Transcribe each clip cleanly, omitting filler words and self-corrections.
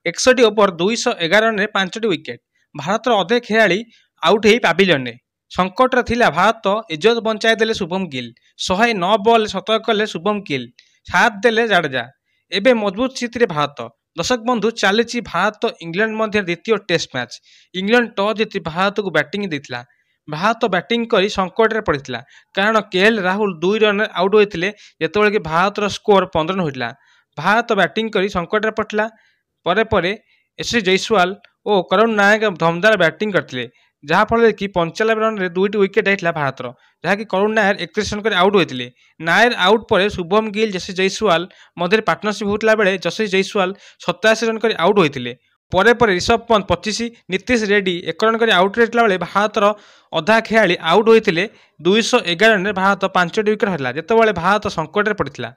61 over 211 run 5टी wicket. भारतर अधे खेलाड़ी out हो पाविलियन। संकट थिला भारत, इज्जत बंचाई देले शुभम गिल। 109 बॉल शतक कले शुभम गिल, साथ देले जाडेजा। एबे मजबूत स्थिति भारत। दर्शक बंधु, चली भारत इंग्लैंड मध्य द्वितीय टेस्ट मैच। इंग्लैंड टॉस जीति भारत को बैटिंग देता। भारत बैटिंग करी संकट में पड़ता, कारण केएल राहुल 2 रन आउट होते जिते कि भारत स्कोर 15 रन होता। भारत बैटिंग करी संकट में पड़ता। परे यशस्वी जयसवाल और करुण नायक दमदार बैटिंग करते, जहाँफल कि 95 रन में 2टी विकेट होता भारत, जहाँकि करुण नायर 31 रन कर आउट होते। नायर आउट पर शुभम गिल यशस्वी जयसवाल मध्य पार्टनरशिप होता बेले यशस्वी जयसवाल 87 रन कर आउट होते। परे ऋषभ पंत 25, नीतीश रेड्डी 1 रन कर आउट होता बेले भारतर अधा खेलाड़ी आउट होते। 211 रन में भारत 5टी विकेट हरला जिते भारत संकट में पड़ता।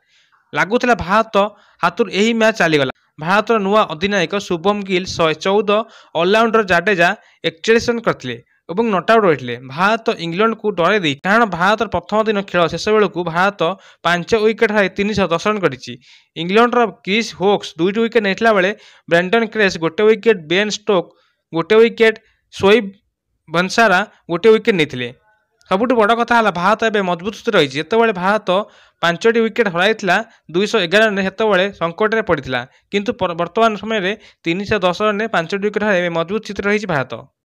लगुला भारत हाथुर यही मैच चलीगला। भारतर नुआ अधिनायक शुभम गिल 114, ऑलराउंडर जाडेजा 41 रन करते और नट आउट होते। भारत इंग्लैंड को डरे दी, कारण भारत प्रथम दिन खेल शेष बेलू भारत 5 विकेट हर 310 रन कर। इंग्लैंडर क्रिस होक्स 2टी विकेट नहीं बेले Brydon Carse 1 wicket, Ben Stokes 1 wicket, Shoaib बंसारा 1 विकेट नहीं। सबुठ बड़ कथा है भारत एवं मजबूत स्थिति रही। जिते भारत 5टी विकेट हर 211 रन से संकट में पड़ता, किंतु वर्तमान समय 310 रन 5टी विकेट हर मजबूत स्थिति रही भारत।